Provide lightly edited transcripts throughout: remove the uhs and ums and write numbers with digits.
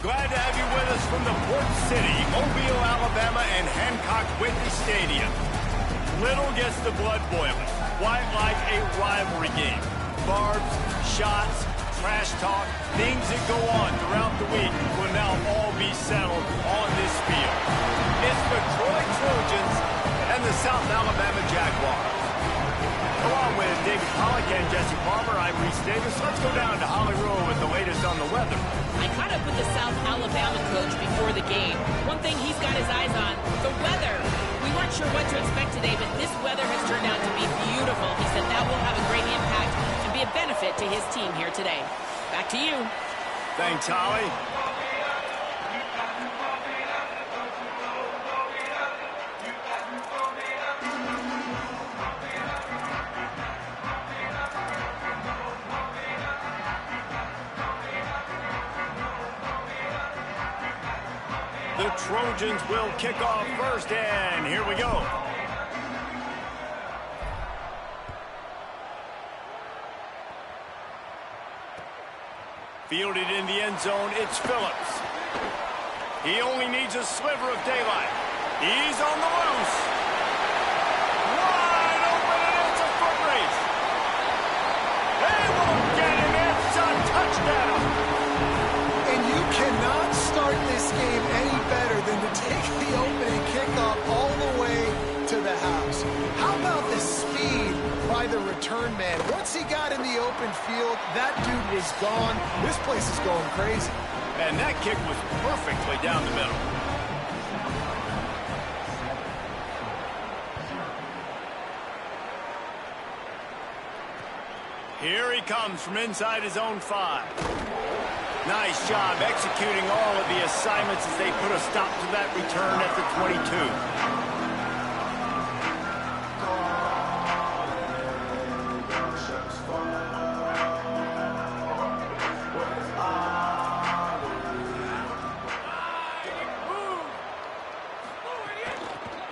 Glad to have you with us from the Port City, Mobile, Alabama, and Hancock Whitney Stadium. Little gets the blood boiling, quite like a rivalry game. Barbs, shots, trash talk, things that go on throughout the week will now all be settled on this field. It's the Troy Trojans and the South Alabama Jaguars. Along with David Pollack and Jesse Palmer, I'm Reese Davis. Let's go down to Hollywood with the latest on the weather. I caught up with the South Alabama coach before the game. One thing he's got his eyes on, the weather. We weren't sure what to expect today, but this weather has turned out to be beautiful. He said that will have a great impact and be a benefit to his team here today. Back to you. Thanks, Holly. The Trojans will kick off first, and here we go. Fielded in the end zone, it's Phillips. He only needs a sliver of daylight. He's on the loose. Wide open, and it's a foot race. They won't get him. It's a touchdown. And you cannot start this game any better than to take the opening kickoff all the way to the house. How about the speed by the return man? Once he got in the open field, that dude was gone. This place is going crazy. And that kick was perfectly down the middle. Here he comes from inside his own 5. Nice job executing all of the assignments as they put a stop to that return at the 22.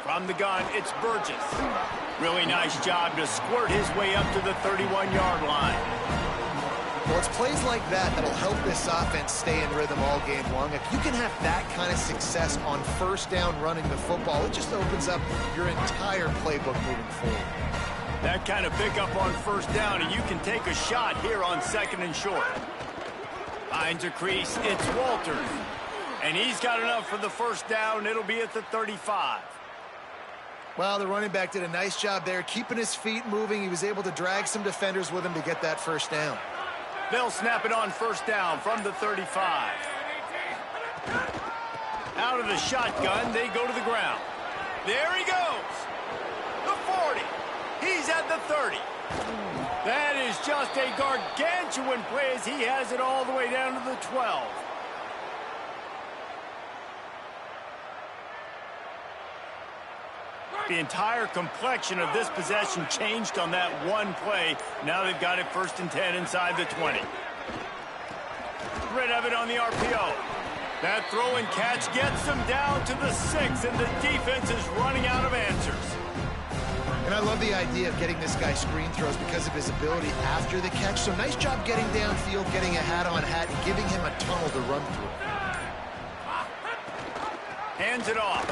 From the gun, it's Burgess. Really nice job to squirt his way up to the 31-yard line. Well, it's plays like that that'll help this offense stay in rhythm all game long. If you can have that kind of success on first down running the football, it just opens up your entire playbook moving forward. That kind of pickup on first down, and you can take a shot here on 2nd and short. Finds a crease, it's Walters. And he's got enough for the first down. It'll be at the 35. Well, the running back did a nice job there, keeping his feet moving. He was able to drag some defenders with him to get that first down. They'll snap it on first down from the 35. Out of the shotgun, they go to the ground. There he goes. The 40. He's at the 30. That is just a gargantuan play as he has it all the way down to the 12. The entire complexion of this possession changed on that one play. Now they've got it 1st and 10 inside the 20. Rid of it on the RPO. That throw and catch gets them down to the 6, and the defense is running out of answers. And I love the idea of getting this guy screen throws because of his ability after the catch. So nice job getting downfield, getting a hat-on-hat, and giving him a tunnel to run through. Hands it off.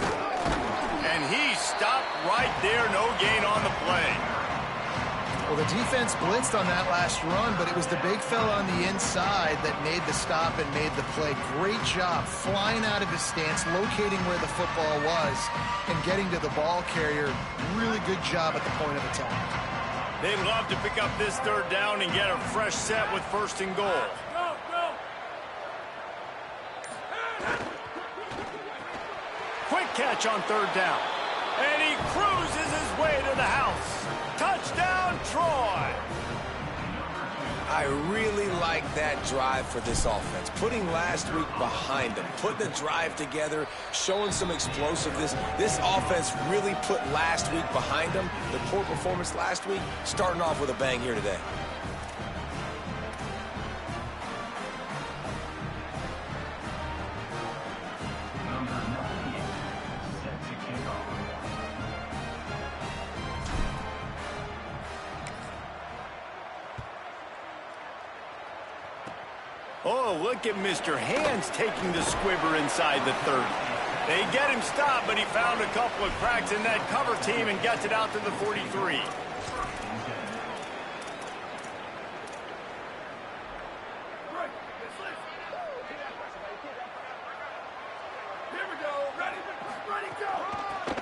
And he stopped right there, no gain on the play. Well, the defense blitzed on that last run, but it was the big fella on the inside that made the stop and made the play. Great job flying out of his stance, locating where the football was, and getting to the ball carrier. Really good job at the point of attack. They'd love to pick up this 3rd down and get a fresh set with 1st and goal. Quick catch on 3rd down. And he cruises his way to the house. Touchdown, Troy! I really like that drive for this offense. Putting last week behind them, putting the drive together, showing some explosiveness. This offense really put last week behind them. The poor performance last week, starting off with a bang here today. Oh, look at Mr. Hands taking the squibber inside the 30. They get him stopped, but he found a couple of cracks in that cover team and gets it out to the 43.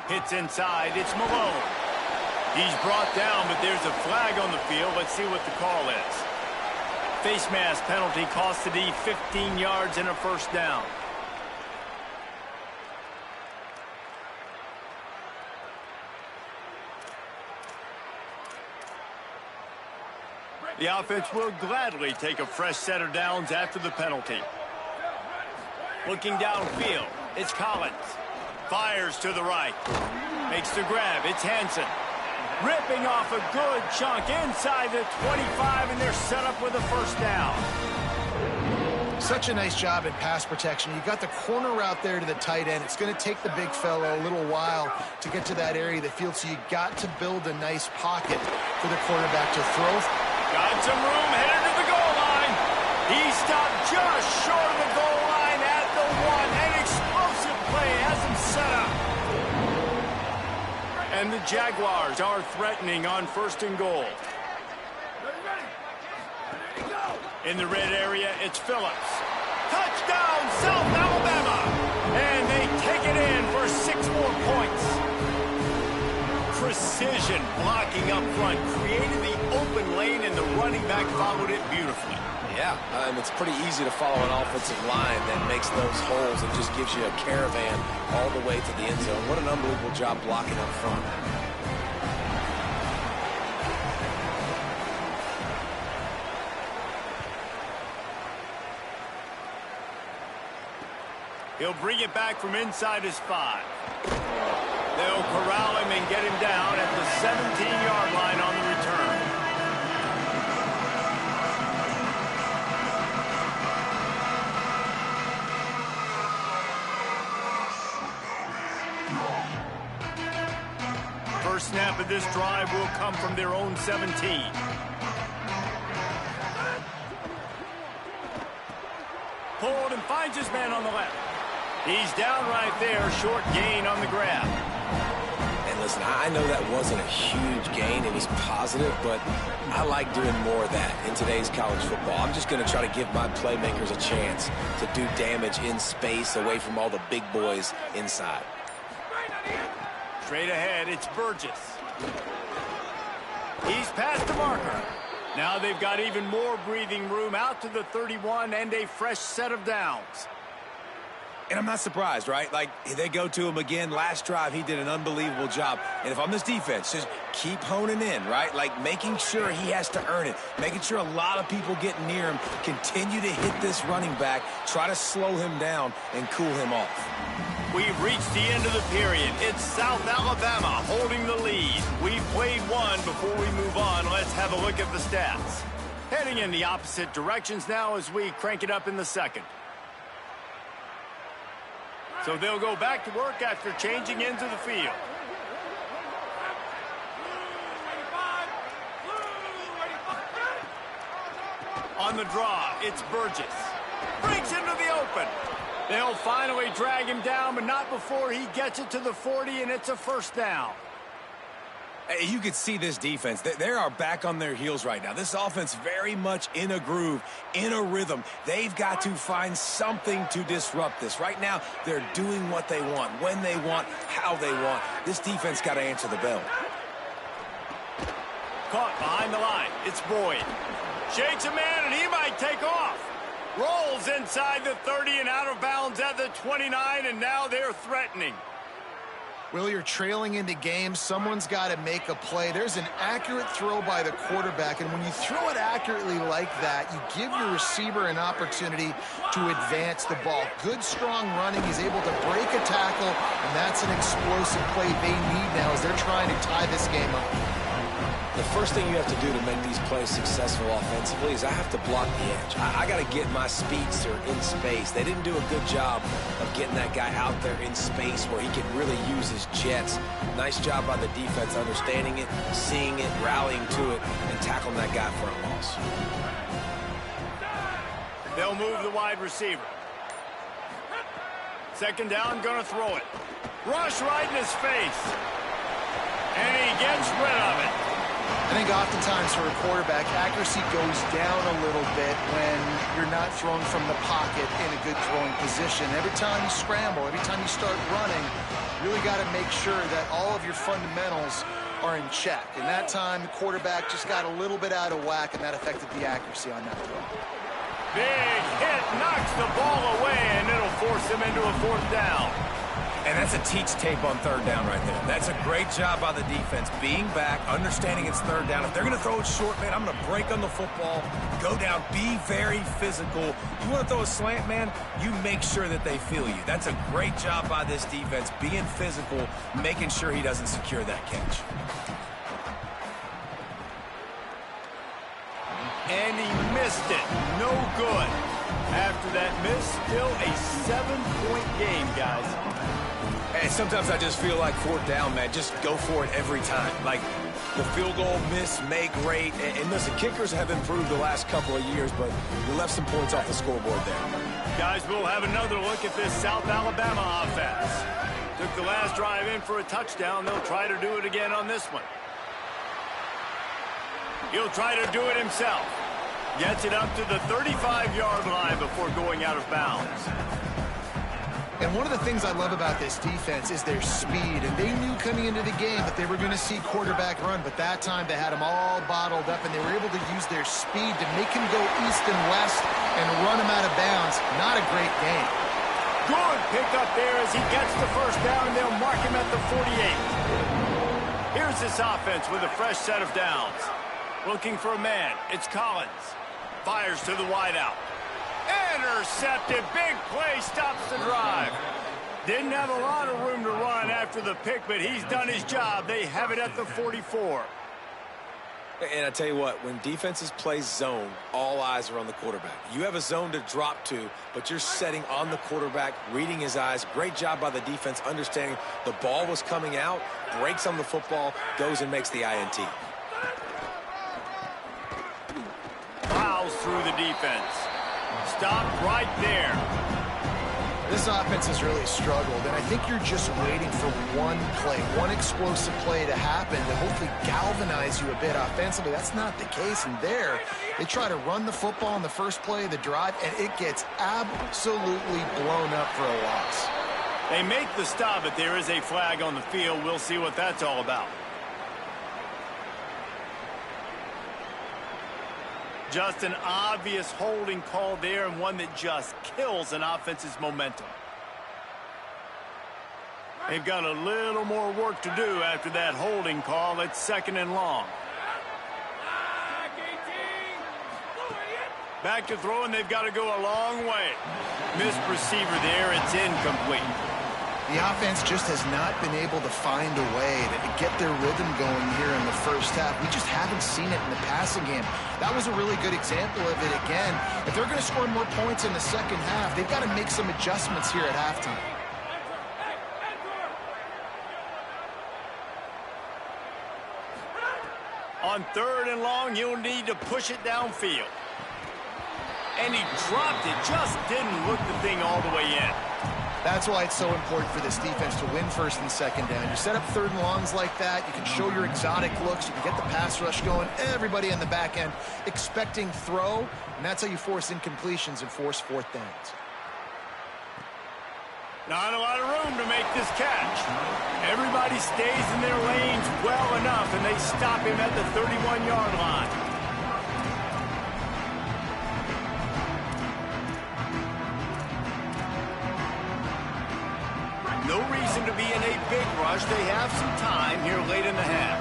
Hits inside, it's Malone. He's brought down, but there's a flag on the field. Let's see what the call is. Face mask penalty cost the D 15 yards and a first down. The offense will gladly take a fresh set of downs after the penalty. Looking downfield, it's Collins. Fires to the right. Makes the grab, it's Hansen. Ripping off a good chunk inside the 25, and they're set up with a first down. Such a nice job in pass protection. You got the corner route there to the tight end. It's going to take the big fellow a little while to get to that area of the field, so you got to build a nice pocket for the quarterback to throw. Got some room, headed to the goal line. He stopped just short of the goal line at the 1. An explosive play has him set up. And the Jaguars are threatening on 1st and goal. In the red area, it's Phillips. Touchdown, South Alabama! And they take it in for 6 more points. Precision blocking up front created the open lane, and the running back followed it beautifully. Yeah, it's pretty easy to follow an offensive line that makes those holes and just gives you a caravan all the way to the end zone. What an unbelievable job blocking up front. He'll bring it back from inside his 5. They'll corral him and get him down at the 17-yard line on the return. First snap of this drive will come from their own 17. Pulled and finds his man on the left. He's down right there, short gain on the grab. And listen, I know that wasn't a huge gain. It was positive, but I like doing more of that in today's college football. I'm just going to try to give my playmakers a chance to do damage in space away from all the big boys inside. Straight ahead, it's Burgess. He's past the marker. Now they've got even more breathing room out to the 31 and a fresh set of downs. And I'm not surprised, right? Like, they go to him again. Last drive, he did an unbelievable job. And if I'm this defense, just keep honing in, right? Like, making sure he has to earn it. Making sure a lot of people get near him. Continue to hit this running back. Try to slow him down and cool him off. We've reached the end of the period. It's South Alabama holding the lead. We've played one. Before we move on, let's have a look at the stats. Heading in the opposite directions now as we crank it up in the second. So they'll go back to work after changing into the field. On the draw, it's Burgess. Breaks into the open. They'll finally drag him down, but not before he gets it to the 40, and it's a first down. You can see this defense. They are back on their heels right now. This offense very much in a groove, in a rhythm. They've got to find something to disrupt this. Right now, they're doing what they want, when they want, how they want. This defense got to answer the bell. Caught behind the line. It's Boyd. Shakes a man, and he might take off. Rolls inside the 30 and out of bounds at the 29, and now they're threatening. Will, you're trailing into games. Someone's got to make a play. There's an accurate throw by the quarterback, and when you throw it accurately like that, you give your receiver an opportunity to advance the ball. Good, strong running. He's able to break a tackle, and that's an explosive play they need now as they're trying to tie this game up. The first thing you have to do to make these plays successful offensively is I have to block the edge. I got to get my speedster in space. They didn't do a good job of getting that guy out there in space where he can really use his jets. Nice job by the defense understanding it, seeing it, rallying to it, and tackling that guy for a loss. They'll move the wide receiver. Second down, gonna throw it. Rush right in his face. And he gets rid of it. I think oftentimes for a quarterback, accuracy goes down a little bit when you're not thrown from the pocket in a good throwing position. Every time you scramble, every time you start running, you really got to make sure that all of your fundamentals are in check. And that time, the quarterback just got a little bit out of whack, and that affected the accuracy on that throw. Big hit, knocks the ball away, and it'll force him into a fourth down. And that's a teach tape on third down right there. That's a great job by the defense. Being back, understanding it's third down. If they're going to throw it short, man, I'm going to break on the football, go down, be very physical. You want to throw a slant, man, you make sure that they feel you. That's a great job by this defense, being physical, making sure he doesn't secure that catch. And he missed it. No good. After that miss, still a 7-point game, guys. Hey, sometimes I just feel like fourth down, man. Just go for it every time. Like the field goal, miss, make, rate. And listen, kickers have improved the last couple of years, but you left some points off the scoreboard there. Guys, we'll have another look at this South Alabama offense. Took the last drive in for a touchdown. They'll try to do it again on this one. He'll try to do it himself. Gets it up to the 35-yard line before going out of bounds. And one of the things I love about this defense is their speed. And they knew coming into the game that they were going to see quarterback run, but that time they had him all bottled up, and they were able to use their speed to make him go east and west and run him out of bounds. Not a great game. Good pickup there as he gets the first down. They'll mark him at the 48. Here's this offense with a fresh set of downs. Looking for a man. It's Collins. Fires to the wideout. Intercepted. Big play. Stops the drive. Didn't have a lot of room to run after the pick, but he's done his job. They have it at the 44. And I tell you what, when defenses play zone, all eyes are on the quarterback. You have a zone to drop to, but you're setting on the quarterback, reading his eyes. Great job by the defense, understanding the ball was coming out, breaks on the football, goes and makes the INT. Fouls through the defense. Stopped right there. This offense has really struggled, and I think you're just waiting for one play, one explosive play to happen to hopefully galvanize you a bit offensively. That's not the case, and there, they try to run the football in the first play of the drive, and it gets absolutely blown up for a loss. They make the stop, but there is a flag on the field. We'll see what that's all about. Just an obvious holding call there, and one that just kills an offense's momentum. They've got a little more work to do after that holding call. It's second and long. Back to throw, and they've got to go a long way. Missed receiver there. It's incomplete. The offense just has not been able to find a way to get their rhythm going here in the first half. We just haven't seen it in the passing game. That was a really good example of it again. If they're going to score more points in the second half, they've got to make some adjustments here at halftime. On third and long, you'll need to push it downfield. And he dropped it, just didn't look the thing all the way in. That's why it's so important for this defense to win first and second down. You set up third and longs like that, you can show your exotic looks, you can get the pass rush going, everybody in the back end expecting throw, and that's how you force incompletions and force fourth downs. Not a lot of room to make this catch. Everybody stays in their lanes well enough, and they stop him at the 31-yard line. No reason to be in a big rush. They have some time here late in the half.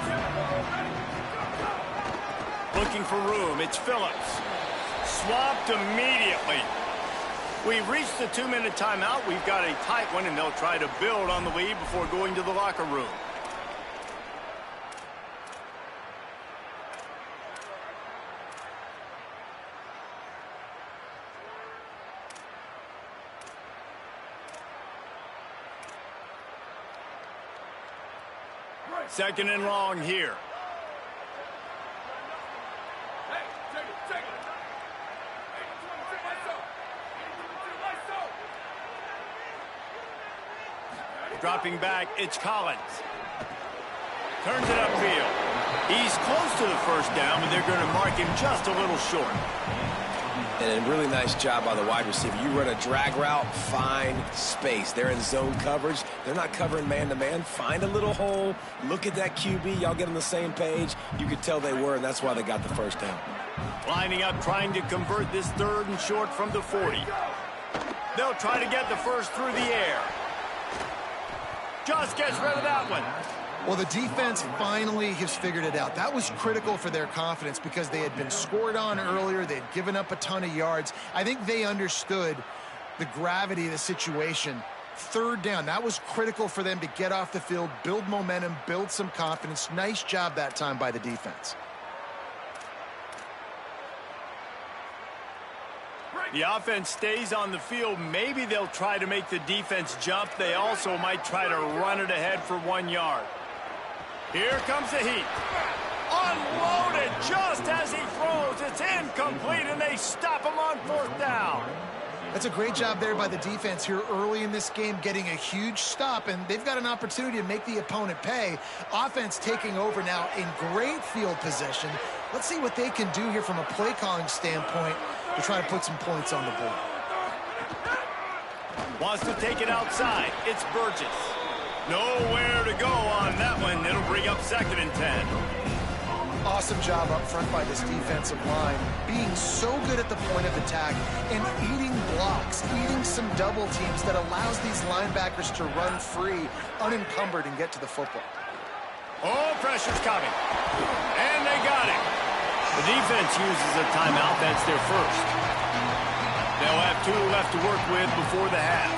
Looking for room. It's Phillips. Swapped immediately. We've reached the 2-minute timeout. We've got a tight one, and they'll try to build on the lead before going to the locker room. Second and long here. Dropping back, it's Collins. Turns it upfield. He's close to the first down, but they're going to mark him just a little short. And a really nice job by the wide receiver. You run a drag route, find space. They're in zone coverage. They're not covering man-to-man. Find a little hole. Look at that QB. Y'all get on the same page. You could tell they were, and that's why they got the first down. Lining up, trying to convert this 3rd and short from the 40. They'll try to get the first through the air. Just gets rid of that one. Well, the defense finally has figured it out. That was critical for their confidence because they had been scored on earlier. They had given up a ton of yards. I think they understood the gravity of the situation. 3rd down, that was critical for them to get off the field, build momentum, build some confidence. Nice job that time by the defense. The offense stays on the field. Maybe they'll try to make the defense jump. They also might try to run it ahead for 1 yard. Here comes the heat. Unloaded just as he throws. It's incomplete, and they stop him on 4th down. That's a great job there by the defense here early in this game, getting a huge stop, and they've got an opportunity to make the opponent pay. Offense taking over now in great field position. Let's see what they can do here from a play calling standpoint to try to put some points on the board. Wants to take it outside. It's Burgess. Nowhere to go on that one. It'll bring up 2nd and 10. Awesome job up front by this defensive line, being so good at the point of attack and eating blocks, eating some double teams that allows these linebackers to run free, unencumbered, and get to the football. Oh, pressure's coming. And they got it. The defense uses a timeout. That's their first. They'll have 2 left to work with before the half.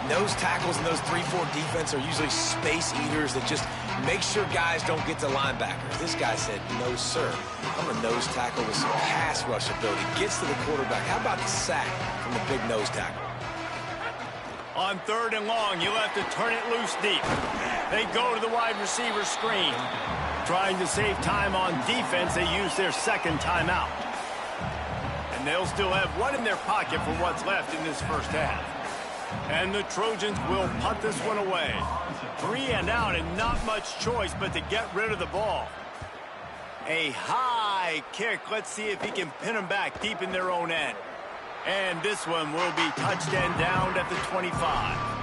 Nose tackles in those 3-4 defense are usually space eaters that just make sure guys don't get to linebackers. This guy said, no, sir. I'm a nose tackle with some pass rush ability. Gets to the quarterback. How about the sack from the big nose tackle? On 3rd and long, you'll have to turn it loose deep. They go to the wide receiver screen. Trying to save time on defense, they use their 2nd timeout. And they'll still have 1 in their pocket for what's left in this first half. And the Trojans will punt this one away. 3 and out, and not much choice but to get rid of the ball. A high kick. Let's see if he can pin them back deep in their own end. And this one will be touched and downed at the 25.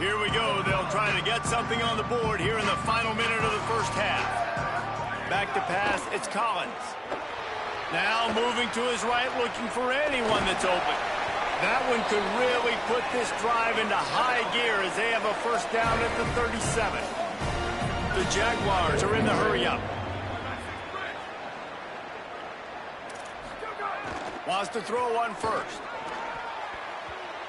Here we go. They'll try to get something on the board here in the final minute of the first half. Back to pass, it's Collins. Now moving to his right, looking for anyone that's open. That one could really put this drive into high gear as they have a first down at the 37. The Jaguars are in the hurry-up. Wants to throw one first.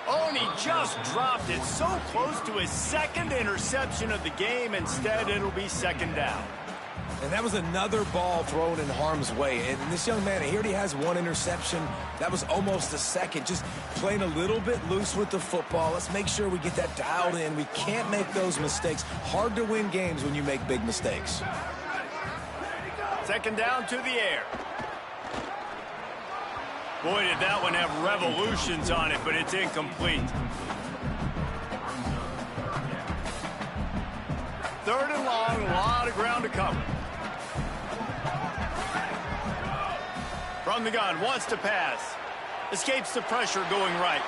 Oh, and he just dropped it so close to his 2nd interception of the game. Instead, it'll be 2nd down. And that was another ball thrown in harm's way. And this young man, he already has 1 interception. That was almost a 2nd. Just playing a little bit loose with the football. Let's make sure we get that dialed in. We can't make those mistakes. Hard to win games when you make big mistakes. 2nd down to the air. Boy, did that one have revolutions on it, but it's incomplete. 3rd and long, a lot of ground to cover. From the gun, wants to pass. Escapes the pressure going right.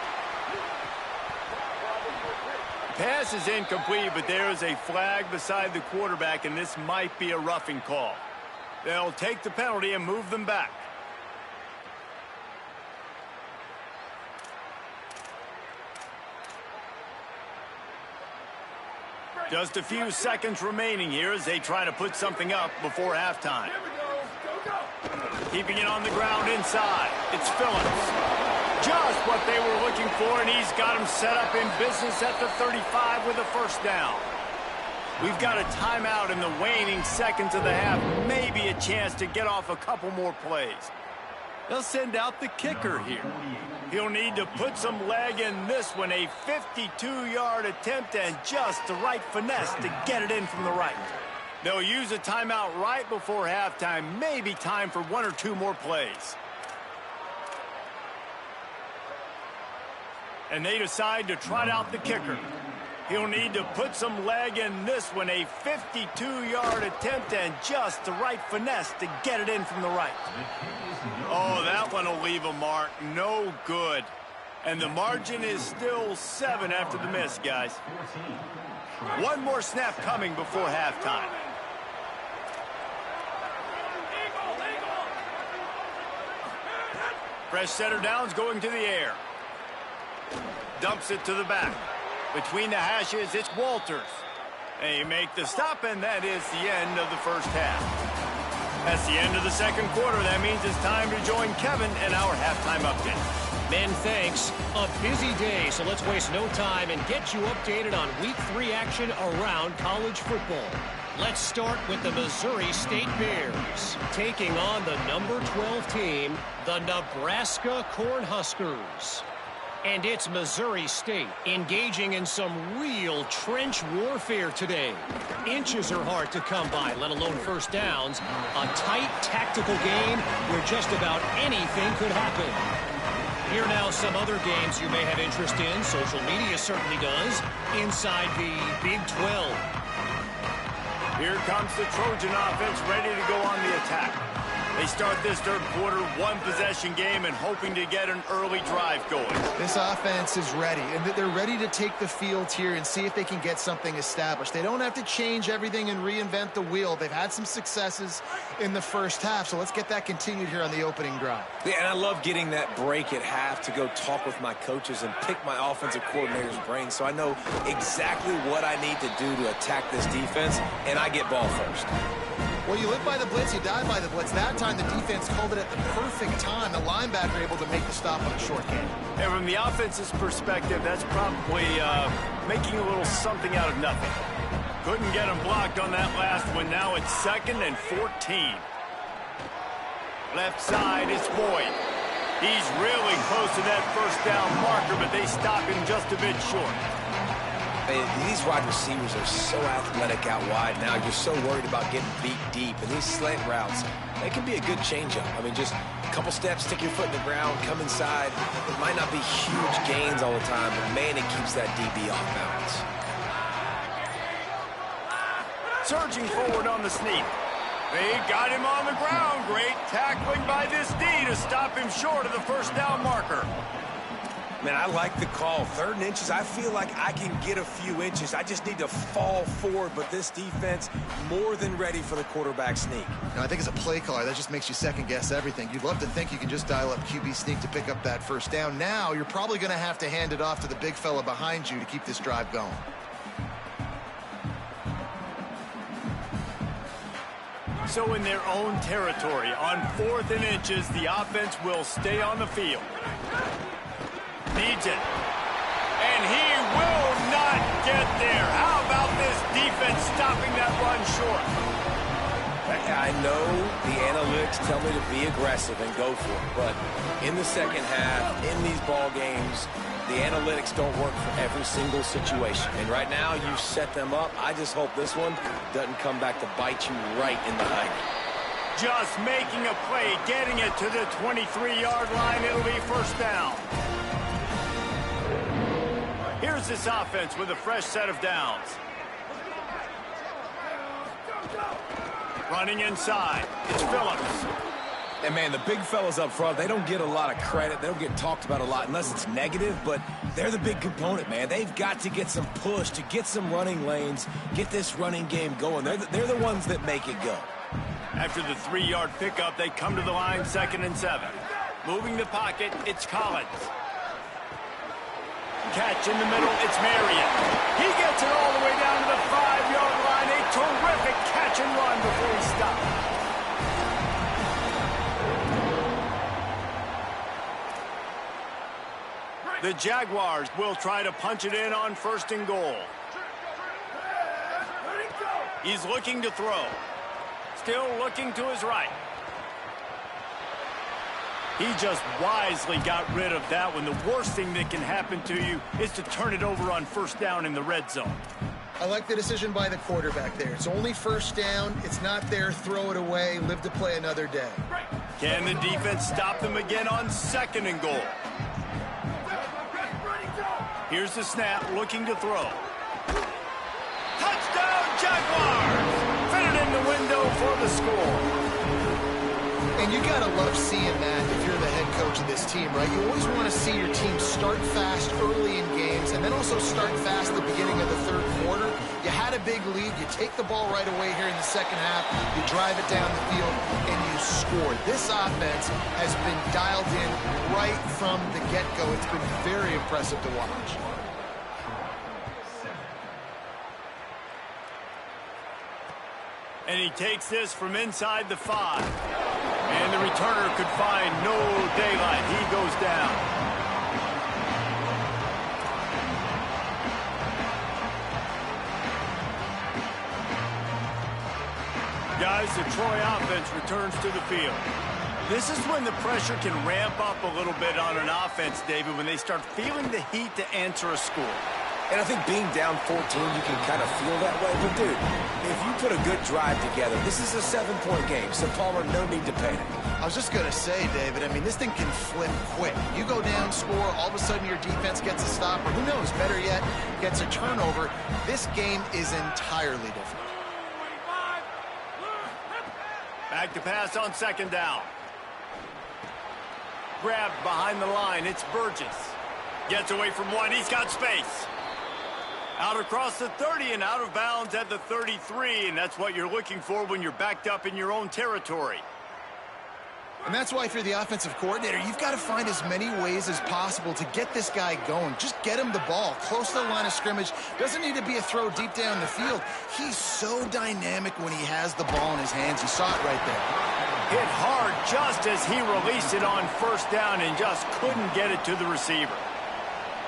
Pass is incomplete, but there is a flag beside the quarterback, and this might be a roughing call. They'll take the penalty and move them back. Just a few seconds remaining here as they try to put something up before halftime. Keeping it on the ground inside. It's Phillips. Just what they were looking for, and he's got him set up in business at the 35 with a first down. We've got a timeout in the waning seconds of the half. Maybe a chance to get off a couple more plays. They'll send out the kicker here. He'll need to put some leg in this one. A 52-yard attempt and just the right finesse to get it in from the right. They'll use a timeout right before halftime. Maybe time for 1 or 2 more plays. And they decide to trot out the kicker. He'll need to put some leg in this one, a 52-yard attempt, and just the right finesse to get it in from the right. Oh, that one will leave a mark. No good. And the margin is still 7 after the miss, guys. One more snap coming before halftime. Fresh setter downs going to the air. Dumps it to the back. Between the hashes, it's Walters. They make the stop, and that is the end of the first half. That's the end of the second quarter. That means it's time to join Kevin and our halftime update. Men, thanks. A busy day, so let's waste no time and get you updated on Week 3 action around college football. Let's start with the Missouri State Bears, taking on the number 12 team, the Nebraska Cornhuskers. And it's Missouri State engaging in some real trench warfare today. Inches are hard to come by, let alone first downs. A tight tactical game where just about anything could happen. Here now some other games you may have interest in. Social media certainly does. Inside the Big 12. Here comes the Trojan offense ready to go on the attack. They start this third quarter, one-possession game, and hoping to get an early drive going. This offense is ready, and they're ready to take the field here and see if they can get something established. They don't have to change everything and reinvent the wheel. They've had some successes in the first half, so let's get that continued here on the opening drive. Yeah, and I love getting that break at half to go talk with my coaches and pick my offensive coordinator's brain so I know exactly what I need to do to attack this defense, and I get ball first. Well, you live by the blitz, you die by the blitz. That time the defense called it at the perfect time. The linebacker able to make the stop on a short game. And from the offense's perspective, that's probably making a little something out of nothing. Couldn't get him blocked on that last one. Now it's 2nd and 14. Left side, it's Boyd. He's really close to that first down marker, but they stop him just a bit short. These wide receivers are so athletic out wide now. You're so worried about getting beat deep. And these slant routes, they can be a good changeup. I mean, just a couple steps, stick your foot in the ground, come inside. It might not be huge gains all the time, but, man, it keeps that DB off balance. Surging forward on the sneak. They got him on the ground. Great tackling by this D to stop him short of the first down marker. Man, I like the call. 3rd and inches, I feel like I can get a few inches. I just need to fall forward, but this defense more than ready for the quarterback sneak. Now, I think as a play caller, that just makes you second-guess everything. You'd love to think you can just dial up QB sneak to pick up that first down. Now, you're probably going to have to hand it off to the big fella behind you to keep this drive going. So in their own territory, on 4th and inches, the offense will stay on the field. Needs it. And he will not get there. How about this defense stopping that run short? I know the analytics tell me to be aggressive and go for it, but in the second half, in these ball games, the analytics don't work for every single situation. And right now, you set them up. I just hope this one doesn't come back to bite you right in the eye. Just making a play, getting it to the 23-yard line. It'll be first down. Here's this offense with a fresh set of downs. Running inside, it's Phillips. And, man, the big fellas up front, they don't get a lot of credit. They don't get talked about a lot unless it's negative, but they're the big component, man. They've got to get some push, to get some running lanes, get this running game going. They're the ones that make it go. After the 3-yard pickup, they come to the line, 2nd and 7. Moving the pocket, it's Collins. Catch in the middle, it's Marion. He gets it all the way down to the 5-yard line. A terrific catch and run before he stopped. The Jaguars will try to punch it in on 1st and goal. He's looking to throw. Still looking to his right. He just wisely got rid of that one. The worst thing that can happen to you is to turn it over on 1st down in the red zone. I like the decision by the quarterback there. It's only 1st down. It's not there. Throw it away. Live to play another day. Can the defense stop them again on 2nd and goal? Here's the snap, looking to throw. Touchdown, Jaguars! Fit it in the window for the score. And you got to love seeing that if you're the head coach of this team, right? You always want to see your team start fast early in games and then also start fast at the beginning of the third quarter. You had a big lead. You take the ball right away here in the second half. You drive it down the field, and you score. This offense has been dialed in right from the get-go. It's been very impressive to watch. And he takes this from inside the 5. And the returner could find no daylight. He goes down. Guys, the Troy offense returns to the field. This is when the pressure can ramp up a little bit on an offense, David, when they start feeling the heat to answer a score. And I think being down 14, you can kind of feel that way. But, dude, if you put a good drive together, this is a 7-point game, so Palmer, no need to panic. I was just going to say, David, I mean, this thing can flip quick. You go down, score, all of a sudden your defense gets a stop, or who knows, better yet, gets a turnover. This game is entirely different. Back to pass on second down. Grabbed behind the line. It's Burgess. Gets away from one. He's got space. Out across the 30 and out of bounds at the 33, and that's what you're looking for when you're backed up in your own territory. And that's why if you're the offensive coordinator, you've got to find as many ways as possible to get this guy going. Just get him the ball close to the line of scrimmage. Doesn't need to be a throw deep down the field. He's so dynamic when he has the ball in his hands. You saw it right there. Hit hard just as he released it on first down and just couldn't get it to the receiver.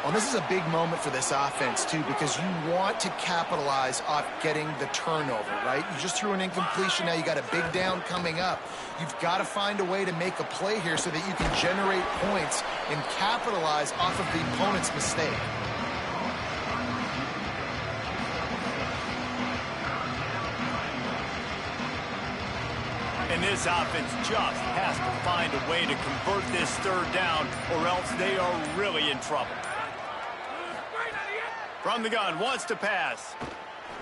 Well, this is a big moment for this offense, too, because you want to capitalize off getting the turnover, right? You just threw an incompletion. Now you got a big down coming up. You've got to find a way to make a play here so that you can generate points and capitalize off of the opponent's mistake. And this offense just has to find a way to convert this third down, or else they are really in trouble. From the gun, wants to pass.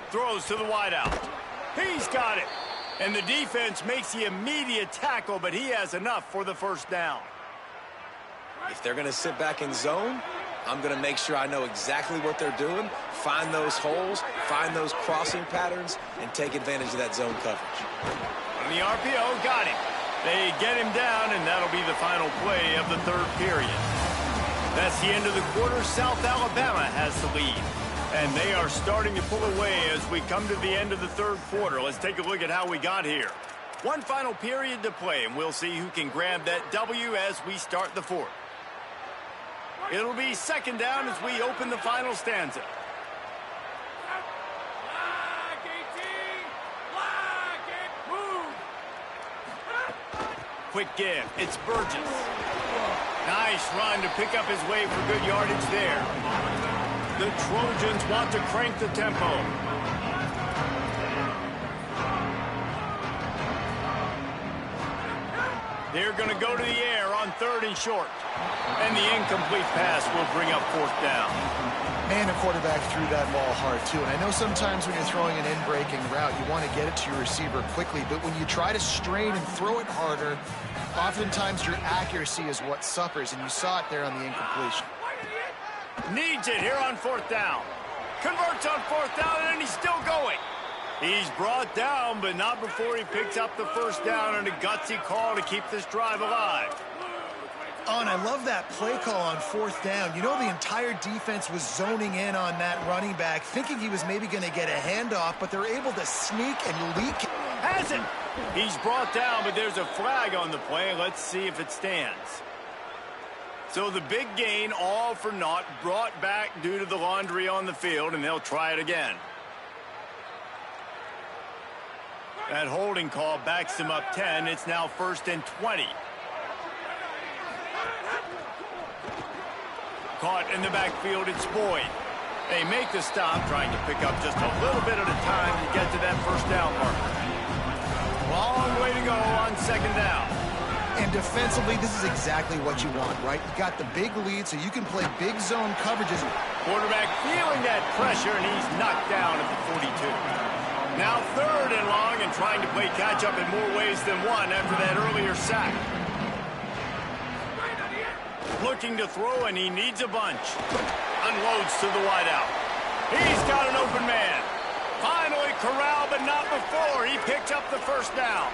Throws to the wideout. He's got it. And the defense makes the immediate tackle, but he has enough for the first down. If they're going to sit back in zone, I'm going to make sure I know exactly what they're doing, find those holes, find those crossing patterns, and take advantage of that zone coverage. On the RPO, got him. They get him down, and that'll be the final play of the third period. That's the end of the quarter. South Alabama has the lead. And they are starting to pull away as we come to the end of the third quarter. Let's take a look at how we got here. One final period to play, and we'll see who can grab that W as we start the fourth. It'll be second down as we open the final stanza. Quick give. It's Burgess. Nice run to pick up his way for good yardage there. The Trojans want to crank the tempo. They're going to go to the air on third and short. And the incomplete pass will bring up fourth down. Man, the quarterback threw that ball hard, too. And I know sometimes when you're throwing an in-breaking route, you want to get it to your receiver quickly. But when you try to strain and throw it harder, oftentimes your accuracy is what suffers. And you saw it there on the incompletion. Needs it here on fourth down. Converts on fourth down, and he's still going. He's brought down, but not before he picks up the first down and a gutsy call to keep this drive alive. Oh, and I love that play call on fourth down. You know, the entire defense was zoning in on that running back, thinking he was maybe going to get a handoff, but they're able to sneak and leak. Has it. He's brought down, but there's a flag on the play. Let's see if it stands. So the big gain, all for naught, brought back due to the laundry on the field, and they'll try it again. That holding call backs them up 10. It's now 1st and 20. Caught in the backfield, it's Boyd. They make the stop, trying to pick up just a little bit at a time to get to that first down marker. Long way to go on second down. And And defensively, this is exactly what you want, right? You got the big lead, so you can play big zone coverages. Quarterback feeling that pressure, and he's knocked down at the 42. Now 3rd and long, and trying to play catch-up in more ways than one after that earlier sack. Looking to throw, and he needs a bunch. Unloads to the wideout. He's got an open man. Finally corralled, but not before. He picked up the first down.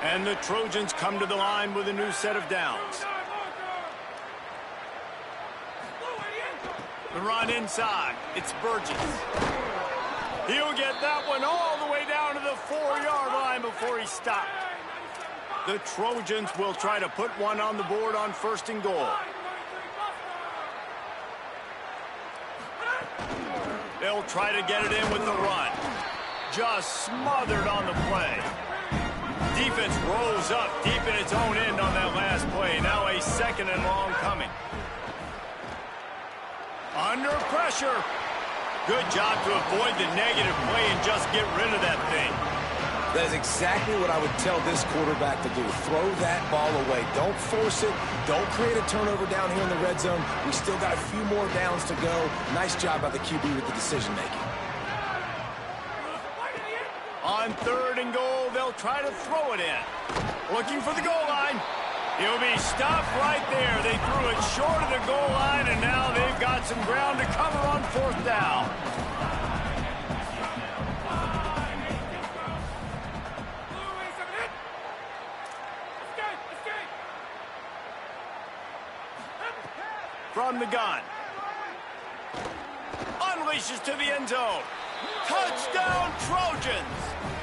And the Trojans come to the line with a new set of downs. The run inside. It's Burgess. He'll get that one all the way down to the 4-yard line before he stopped. The Trojans will try to put one on the board on 1st and goal. They'll try to get it in with the run. Just smothered on the play. Defense rolls up deep in its own end on that last play. Now a 2nd and long coming. Under pressure. Good job to avoid the negative play and just get rid of that thing. That is exactly what I would tell this quarterback to do. Throw that ball away. Don't force it. Don't create a turnover down here in the red zone. We still got a few more downs to go. Nice job by the QB with the decision-making. On 3rd and goal, they'll try to throw it in. Looking for the goal line. He'll be stopped right there. They threw it short of the goal line, and now they've got some ground to cover on 4th down. From the gun. Unleashes to the end zone. Touchdown, Trojans!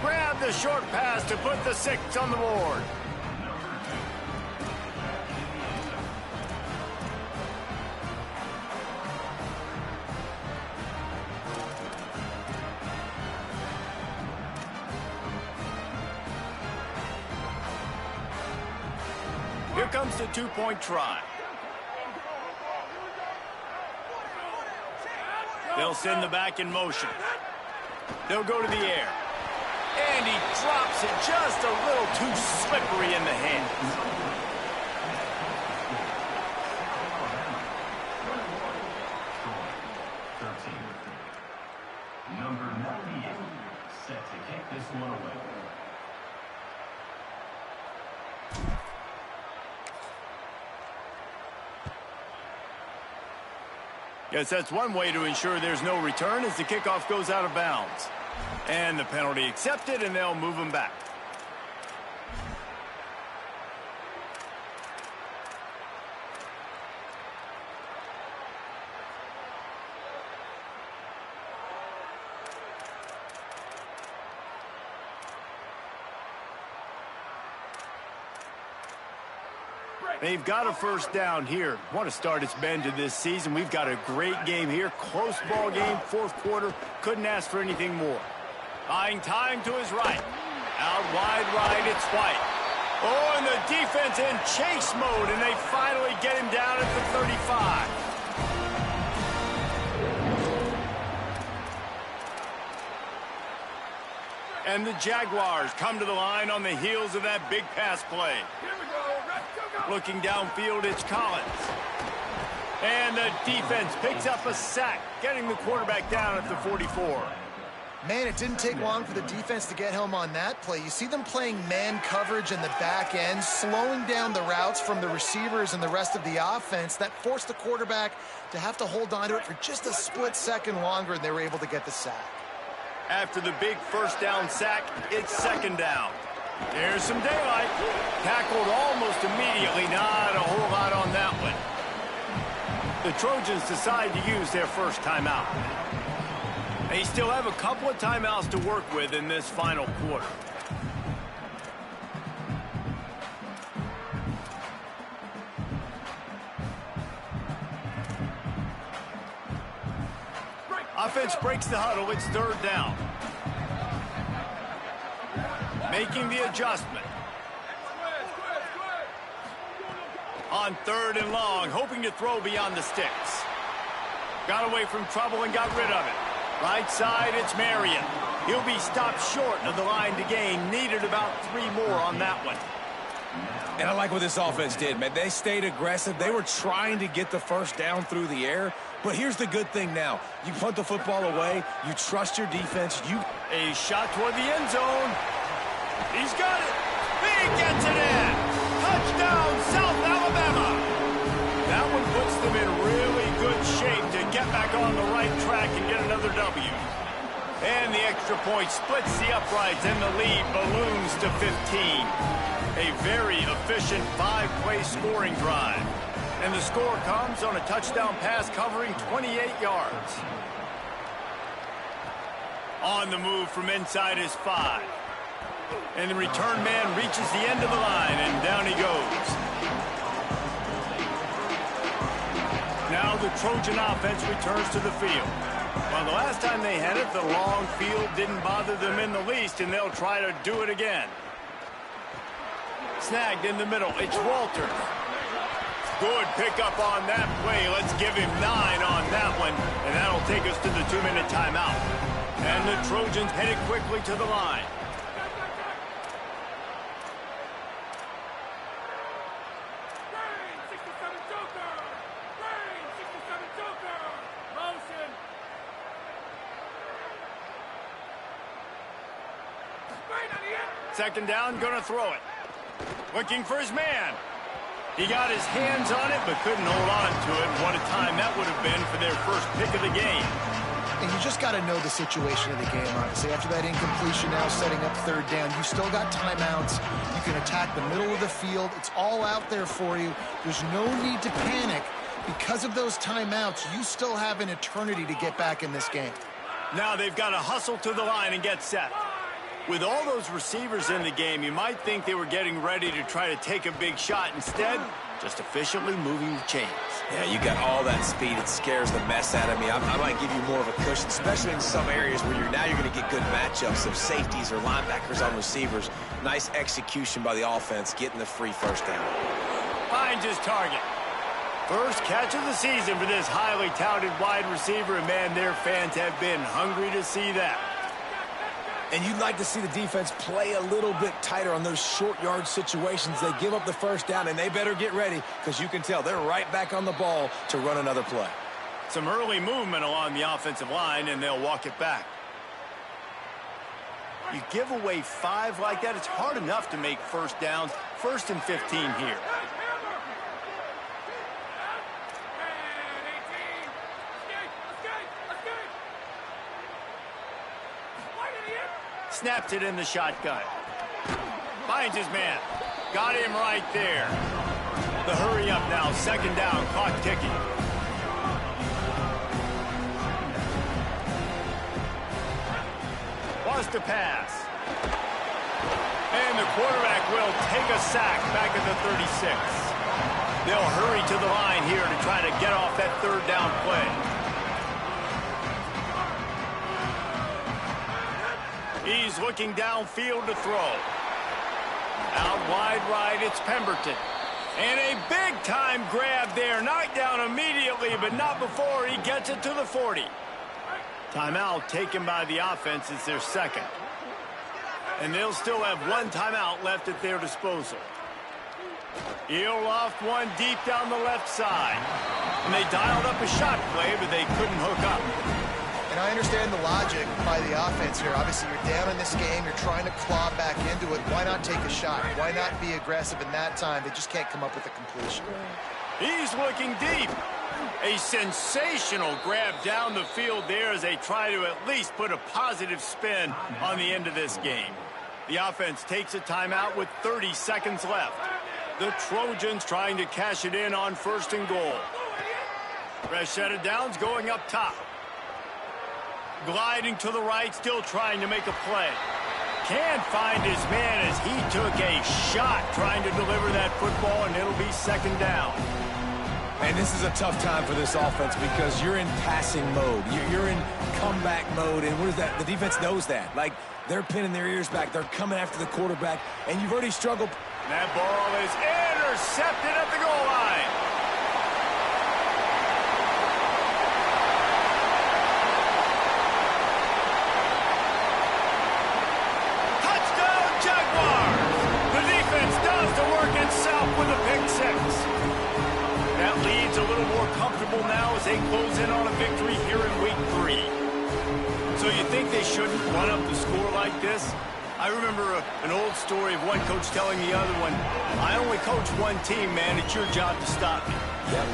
Grab the short pass to put the 6 on the board. Here comes the 2-point try. They'll send the back in motion. They'll go to the air. And he drops it just a little too slippery in the hands. Number 98, set to kick this one away. Yes, that's one way to ensure there's no return as the kickoff goes out of bounds. And the penalty accepted, and they'll move him back. They've got a first down here. Want to start its bend to this season. We've got a great game here. Close ball game, 4th quarter. Couldn't ask for anything more. Buying time to his right. Out wide right, it's White. Oh, and the defense in chase mode, and they finally get him down at the 35. And the Jaguars come to the line on the heels of that big pass play. Looking downfield, it's Collins. And the defense picks up a sack, getting the quarterback down at the 44. Man, it didn't take long for the defense to get home on that play. You see them playing man coverage in the back end, slowing down the routes from the receivers and the rest of the offense. That forced the quarterback to have to hold on to it for just a split second longer, and they were able to get the sack. After the big first down sack, it's 2nd down. There's some daylight. Tackled almost immediately. Not a whole lot on that one. The Trojans decide to use their first timeout. They still have a couple of timeouts to work with in this final quarter. Offense breaks the huddle. It's 3rd down. Making the adjustment. On 3rd and long, hoping to throw beyond the sticks. Got away from trouble and got rid of it. Right side, it's Marion. He'll be stopped short of the line to gain. Needed about 3 more on that one. And I like what this offense did, man. They stayed aggressive. They were trying to get the first down through the air. But here's the good thing now. You punt the football away. You trust your defense. A shot toward the end zone. He's got it. He gets it in. Touchdown, South Alabama. That one puts them in really good shape to get back on the right track and get another W. And the extra point splits the uprights, and the lead balloons to 15. A very efficient 5-play scoring drive. And the score comes on a touchdown pass covering 28 yards. On the move from inside his 5. And the return man reaches the end of the line, and down he goes. Now the Trojan offense returns to the field. Well, the last time they had it, the long field didn't bother them in the least, and they'll try to do it again. Snagged in the middle. It's Walter. Good pickup on that play. Let's give him 9 on that one, and that'll take us to the 2-minute timeout. And the Trojans headed quickly to the line. Second down, gonna throw it. Looking for his man. He got his hands on it, but couldn't hold on to it. What a time that would have been for their first pick of the game. And you just got to know the situation of the game, honestly. After that incompletion, now setting up third down, you still got timeouts. You can attack the middle of the field. It's all out there for you. There's no need to panic. Because of those timeouts, you still have an eternity to get back in this game. Now they've got to hustle to the line and get set. With all those receivers in the game, you might think they were getting ready to try to take a big shot. Instead, just efficiently moving the chains. Yeah, you got all that speed. It scares the mess out of me. I might give you more of a cushion, especially in some areas where you're going to get good matchups of safeties or linebackers on receivers. Nice execution by the offense, getting the free first down. Finds his target. First catch of the season for this highly touted wide receiver, and man, their fans have been hungry to see that. And you'd like to see the defense play a little bit tighter on those short yard situations. They give up the first down, and they better get ready because you can tell they're right back on the ball to run another play. Some early movement along the offensive line, and they'll walk it back. You give away 5 like that, it's hard enough to make first downs. 1st and 15 here. Snaps it in the shotgun. Finds his man. Got him right there. The hurry up now. Second down. Clock ticking. Wants to pass. And the quarterback will take a sack back at the 36. They'll hurry to the line here to try to get off that third down play. He's looking downfield to throw. Out wide right, it's Pemberton. And a big-time grab there. Knocked down immediately, but not before he gets it to the 40. Timeout taken by the offense. It's their second. And they'll still have 1 timeout left at their disposal. He'll loft one deep down the left side. And they dialed up a shot play, but they couldn't hook up. And I understand the logic by the offense here. Obviously, you're down in this game. You're trying to claw back into it. Why not take a shot? Why not be aggressive in that time? They just can't come up with a completion. He's looking deep. A sensational grab down the field there as they try to at least put a positive spin on the end of this game. The offense takes a timeout with 30 seconds left. The Trojans trying to cash it in on 1st and goal. Fresh set of downs going up top. Gliding to the right, still trying to make a play. Can't find his man as he took a shot trying to deliver that football, and it'll be second down. And this is a tough time for this offense because you're in passing mode. You're in comeback mode, and what is that? The defense knows that. Like, they're pinning their ears back. They're coming after the quarterback, and you've already struggled. That ball is intercepted at the goal line. Touchdown, Jaguars! The defense does the work That lead's a little more comfortable now as they close in on a victory here in week 3. So you think they shouldn't run up the score like this? I remember an old story of one coach telling the other one, I only coach one team, man. It's your job to stop me. Yeah,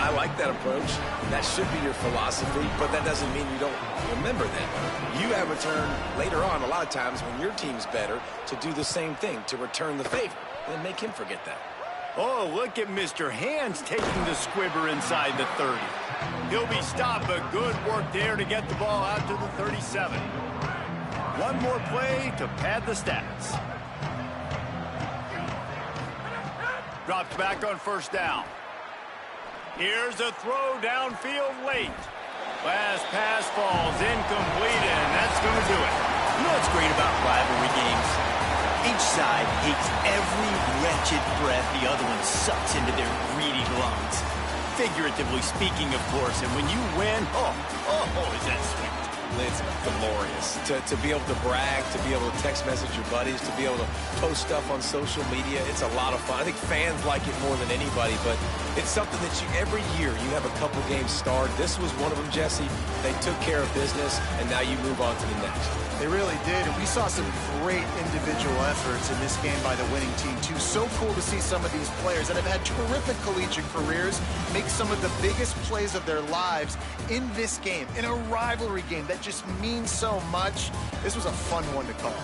I like that approach. That should be your philosophy, but that doesn't mean you don't remember that. You have a turn later on, a lot of times when your team's better, to do the same thing, to return the favor, and make him forget that. Oh, look at Mr. Hands taking the squibber inside the 30. He'll be stopped, but good work there to get the ball out to the 37. One more play to pad the stats. Drops back on first down. Here's a throw downfield late. Last pass falls incomplete, and that's going to do it. You know what's great about rivalry games? Each side hates every wretched breath the other one sucks into their greedy lungs. Figuratively speaking, of course, and when you win, oh, is that sweet. It's glorious to be able to brag, to be able to text message your buddies, to be able to post stuff on social media. It's a lot of fun. I think fans like it more than anybody, but it's something that every year you have a couple games starred. This was one of them, Jesse. They took care of business, and now you move on to the next. They really did, and we saw some great individual efforts in this game by the winning team, too. So cool to see some of these players that have had terrific collegiate careers make some of the biggest plays of their lives in this game, in a rivalry game that just means so much. This was a fun one to call.